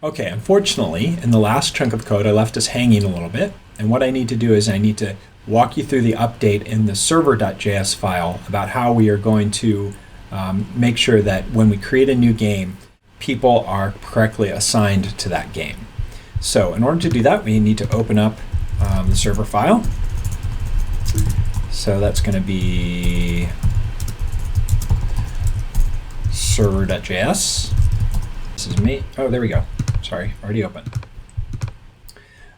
Okay, unfortunately, in the last chunk of code, I left us hanging a little bit. And what I need to do is I need to walk you through the update in the server.js file about how we are going to make sure that when we create a new game, people are correctly assigned to that game. So in order to do that, we need to open up the server file. So that's going to be server.js. This is me. Oh, there we go. Sorry, already open.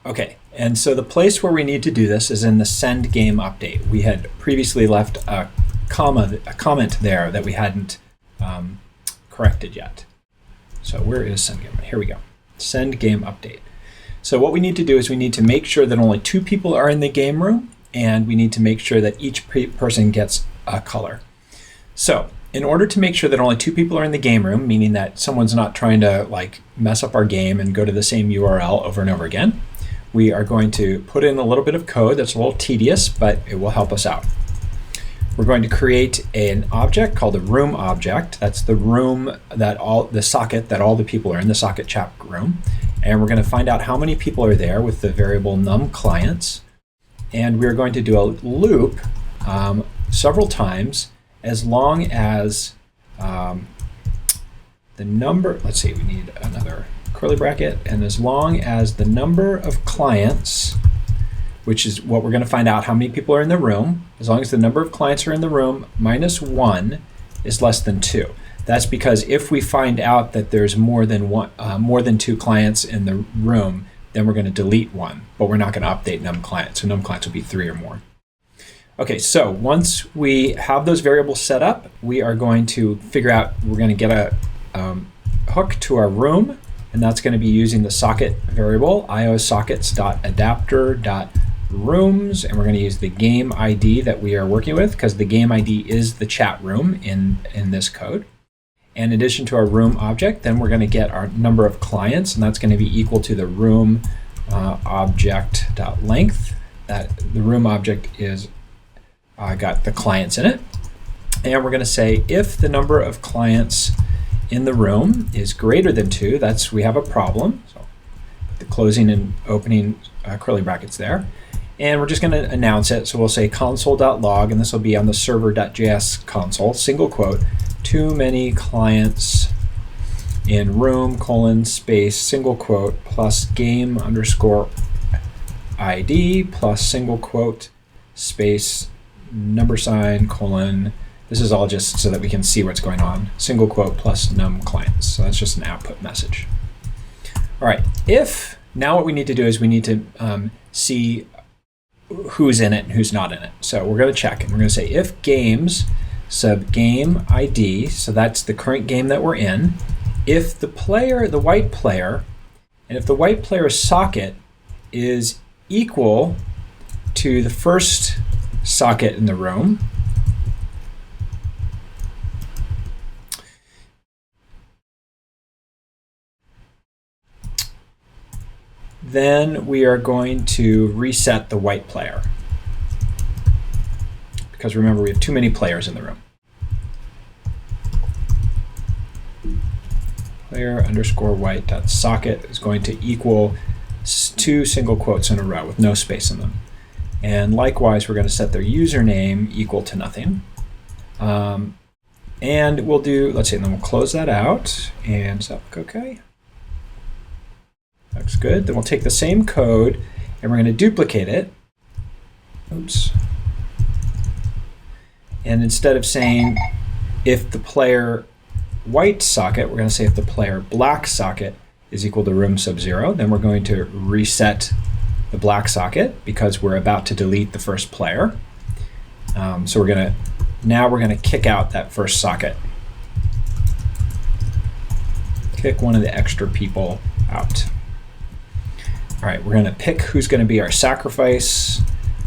Okay, and so the place where we need to do this is in the send game update. We had previously left a comment there that we hadn't corrected yet. So where is send game? Here we go. Send game update. So what we need to do is we need to make sure that only 2 people are in the game room, and we need to make sure that each person gets a color. So in order to make sure that only 2 people are in the game room, meaning that someone's not trying to like mess up our game and go to the same URL over and over again, we are going to put in a little bit of code that's a little tedious, but it will help us out. We're going to create an object called a room object. That's the room that the socket that all the people are in, the socket chat room. And we're going to find out how many people are there with the variable num clients. And we're going to do a loop several times as long as the number, let's see, we need another curly bracket, and as long as the number of clients, which is what we're going to find out how many people are in the room, as long as the number of clients are in the room minus 1 is less than 2. That's because if we find out that there's more than 2 clients in the room, then we're going to delete 1, but we're not going to update num clients. So num clients will be 3 or more. Okay, so once we have those variables set up, we are going to figure out, we're going to get a hook to our room, and that's going to be using the socket variable, iosockets.adapter.rooms, and we're going to use the game ID that we are working with, because the game ID is the chat room in this code. And in addition to our room object, then we're going to get our number of clients, and that's going to be equal to the room object.length. That the room object is got the clients in it. And we're going to say if the number of clients in the room is greater than 2, we have a problem. So put the closing and opening curly brackets there. And we're just going to announce it. So we'll say console.log, and this will be on the server.js console, single quote, too many clients in room space single quote plus game underscore ID plus single quote space number sign : this is all just so that we can see what's going on, single quote plus num clients. So that's just an output message. All right, now what we need to do is we need to see who's in it and who's not in it. So we're going to check, and we're going to say if games sub game ID, so that's the current game that we're in, if the white player, and if the white player's socket is equal to the first socket in the room, then we are going to reset the white player. Because remember, we have too many players in the room. Player underscore white dot socket is going to equal 2 single quotes in a row with no space in them. And likewise, we're going to set their username equal to nothing. And we'll do, let's see, and then we'll close that out. And does that look okay? Looks good. Then we'll take the same code and we're going to duplicate it. Oops. And instead of saying if the player white socket, we're going to say if the player black socket is equal to room sub 0, then we're going to reset the black socket because we're about to delete the first player. So we're going to kick out that first socket. Kick one of the extra people out. All right, we're going to pick who's going to be our sacrifice,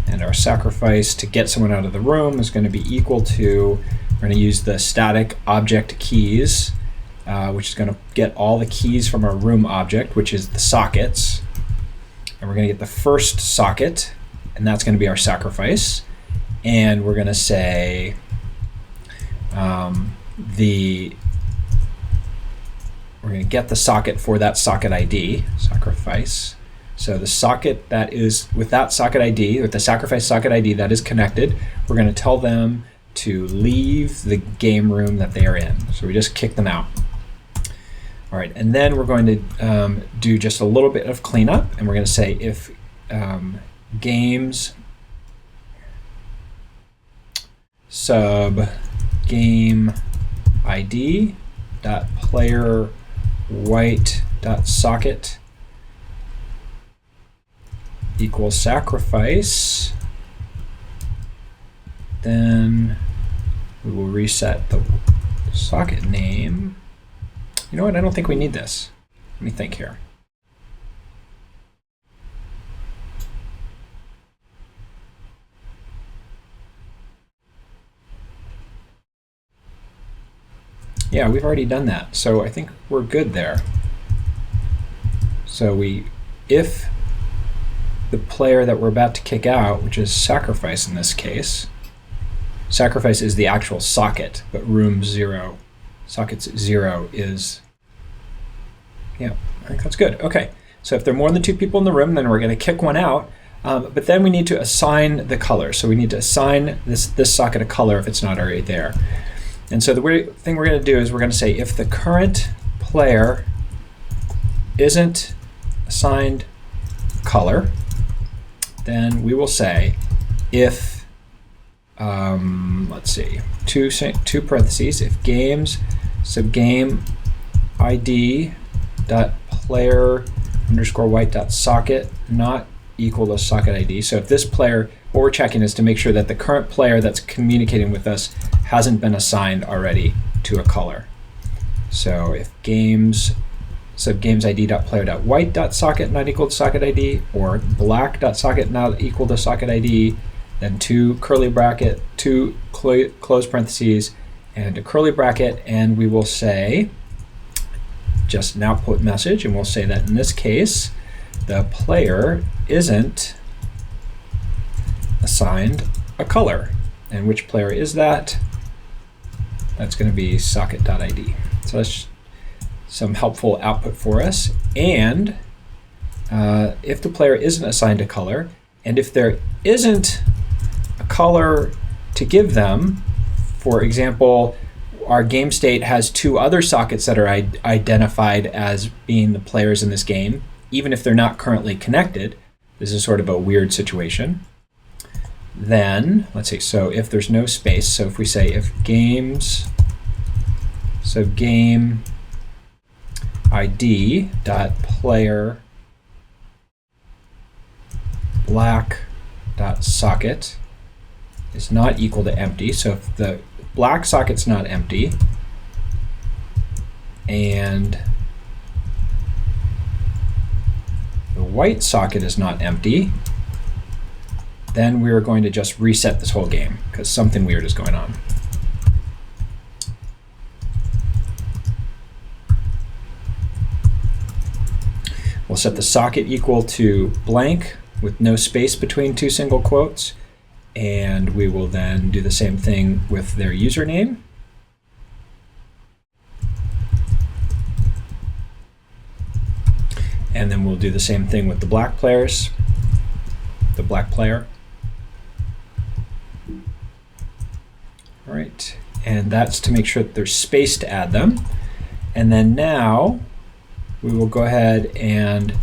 and our sacrifice to get someone out of the room is going to be equal to, we're going to use the static object keys, which is going to get all the keys from our room object, which is the sockets. And we're going to get the first socket, and that's going to be our sacrifice. And we're going to say we're we're going to get the socket for that socket ID, sacrifice. So the socket that is with that socket ID, with the sacrifice socket ID that is connected, we're going to tell them to leave the game room that they are in. So we just kick them out. All right, and then we're going to do just a little bit of cleanup, and we're going to say if games sub game ID dot player white dot socket equals sacrifice, then we will reset the socket name. You know what? I don't think we need this. Let me think here. Yeah, we've already done that, so I think we're good there. So if the player that we're about to kick out, which is sacrifice in this case, sacrifice is the actual socket, but room 0, sockets 0 is, yeah, I think that's good. Okay, so if there are more than 2 people in the room, then we're going to kick one out, but then we need to assign the color. So we need to assign this socket a color if it's not already there. And so the thing we're going to do is we're going to say if the current player isn't assigned color, then we will say if, let's see, two parentheses, if games subgame ID dot player underscore white dot socket not equal to socket ID. So if this player, what we're checking is to make sure that the current player that's communicating with us hasn't been assigned already to a color. So if games subgames ID dot player dot white dot socket not equal to socket ID, or black dot socket not equal to socket ID, then 2 curly bracket, 2 close parentheses, and a curly bracket, and we will say just an output message, and we'll say that in this case the player isn't assigned a color. And which player is that? That's going to be socket.id. So that's some helpful output for us. And if the player isn't assigned a color, and if there isn't a color to give them, for example, our game state has 2 other sockets that are identified as being the players in this game, even if they're not currently connected. This is sort of a weird situation. Then, let's see, so if there's no space, so if we say if games subgame ID dot player black dot socket is not equal to empty, so if the black socket's not empty and the white socket is not empty, then we're going to just reset this whole game because something weird is going on. We'll set the socket equal to blank with no space between 2 single quotes, and we will then do the same thing with their username. And then we'll do the same thing with the black players, the black player. All right, and that's to make sure that there's space to add them. And then now we will go ahead and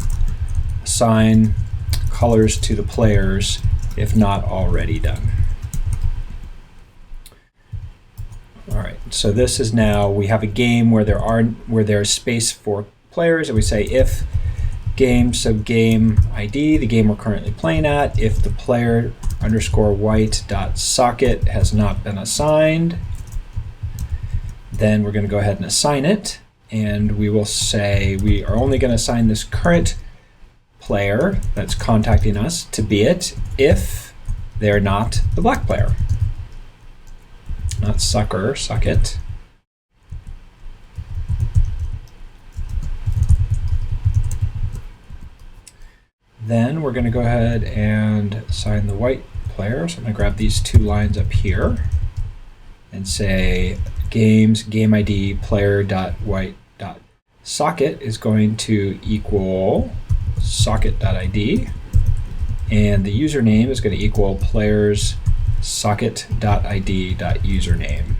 assign colors to the players if not already done. All right, so this is now, we have a game where there's space for players, and we say if game subgame ID, the game we're currently playing at, if the player underscore white dot socket has not been assigned, then we're going to go ahead and assign it, and we will say we are only going to assign this current player that's contacting us to be it if they're not the black player, not socket. Then we're going to go ahead and assign the white player. So I'm going to grab these 2 lines up here and say games game ID player dot white dot socket is going to equal socket.id, and the username is going to equal players socket.id.username.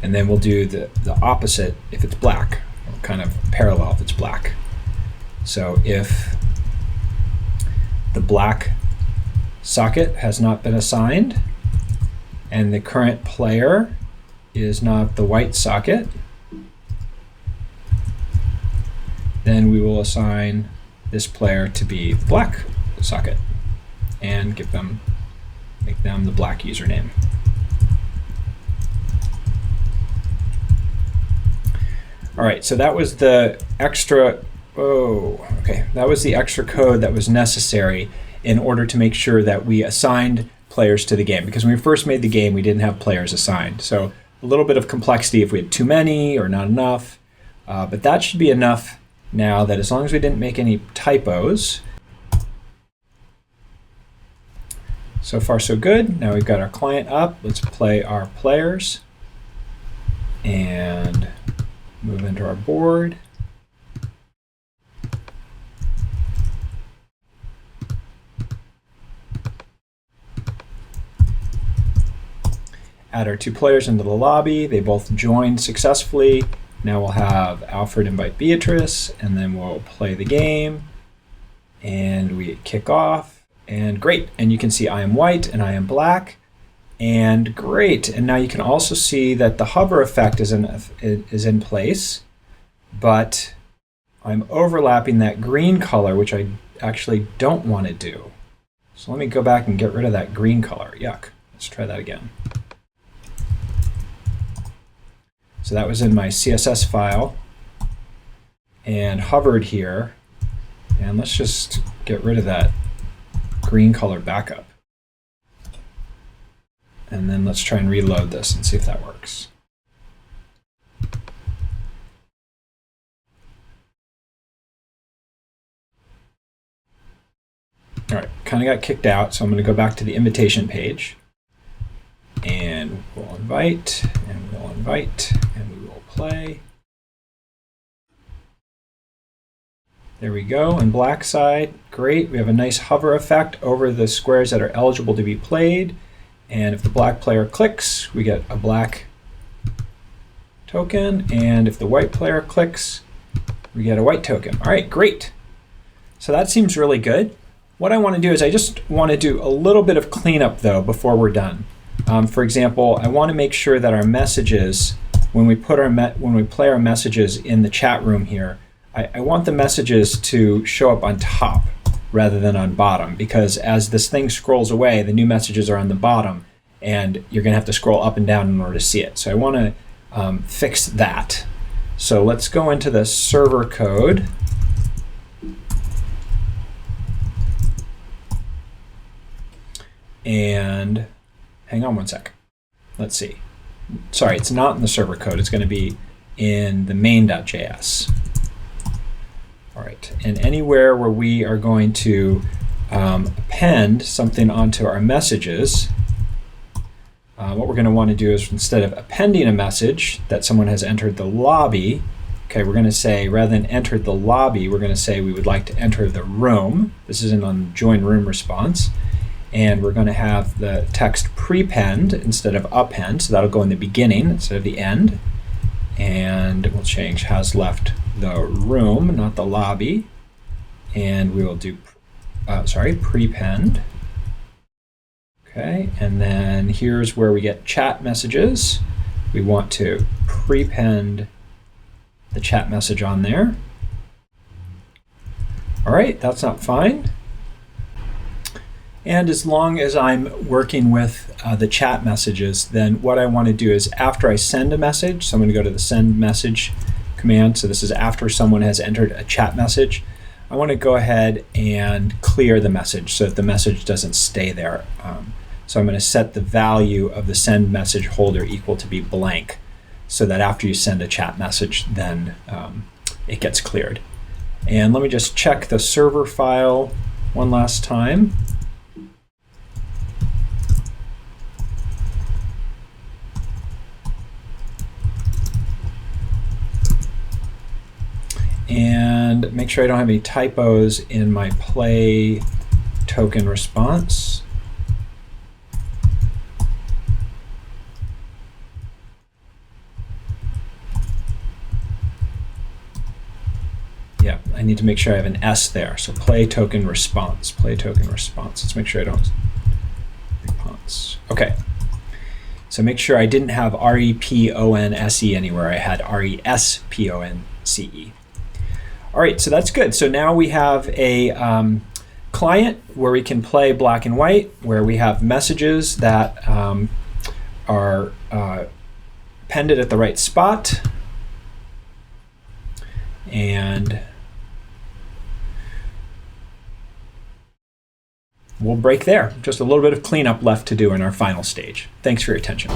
And then we'll do the opposite if it's black, or kind of parallel if it's black. So if the black socket has not been assigned and the current player is not the white socket, then we will assign this player to be the black socket and make them the black username. All right, so that was the extra, that was the extra code that was necessary in order to make sure that we assigned players to the game. Because when we first made the game, we didn't have players assigned. So a little bit of complexity if we had too many or not enough. But that should be enough now, that as long as we didn't make any typos. So far so good. Now we've got our client up. Let's play our players and move into our board. Add our two players into the lobby. They both joined successfully. Now we'll have Alfred invite Beatrice, and then we'll play the game. And we kick off, and great. And you can see I am white and I am black, and great. And now you can also see that the hover effect is in place, but I'm overlapping that green color, which I actually don't want to do. So let me go back and get rid of that green color. Yuck. Let's try that again. So that was in my CSS file and hovered here. And let's just get rid of that green color backup. And then let's try and reload this and see if that works. All right, kind of got kicked out, so I'm going to go back to the invitation page. And we'll invite, and we'll invite, and we will play. There we go, and black side, great. We have a nice hover effect over the squares that are eligible to be played. And if the black player clicks, we get a black token. And if the white player clicks, we get a white token. All right, great. So that seems really good. What I want to do is I just want to do a little bit of cleanup, though, before we're done. For example, I want to make sure that our messages, when we play our messages in the chat room here, I want the messages to show up on top rather than on bottom, because as this thing scrolls away, the new messages are on the bottom, and you're going to have to scroll up and down in order to see it. So I want to fix that. So let's go into the server code. And hang on one sec. Let's see. Sorry, it's not in the server code. It's going to be in the main.js. All right, and anywhere where we are going to append something onto our messages, what we're going to want to do is, instead of appending a message that someone has entered the lobby, okay, we're going to say, rather than entered the lobby, we're going to say we would like to enter the room. This is on join room response. And we're going to have the text prepend instead of append, so that'll go in the beginning instead of the end. And we'll change has left the room, not the lobby. And we will do, prepend. Okay, and then here's where we get chat messages. We want to prepend the chat message on there. All right, that's not fine. And as long as I'm working with the chat messages, then what I want to do is, after I send a message, so I'm going to go to the send message command. So this is after someone has entered a chat message. I want to go ahead and clear the message so that the message doesn't stay there. So I'm going to set the value of the send message holder equal to be blank, so that after you send a chat message, then it gets cleared. And let me just check the server file one last time. and make sure I don't have any typos in my play token response. Yeah, I need to make sure I have an S there. So play token response, play token response. Let's make sure I don't response. Okay. So make sure I didn't have R-E-P-O-N-S-E anywhere. I had R-E-S-P-O-N-C-E. All right, so that's good. So now we have a client where we can play black and white, where we have messages that are appended at the right spot. And we'll break there. Just a little bit of cleanup left to do in our final stage. Thanks for your attention.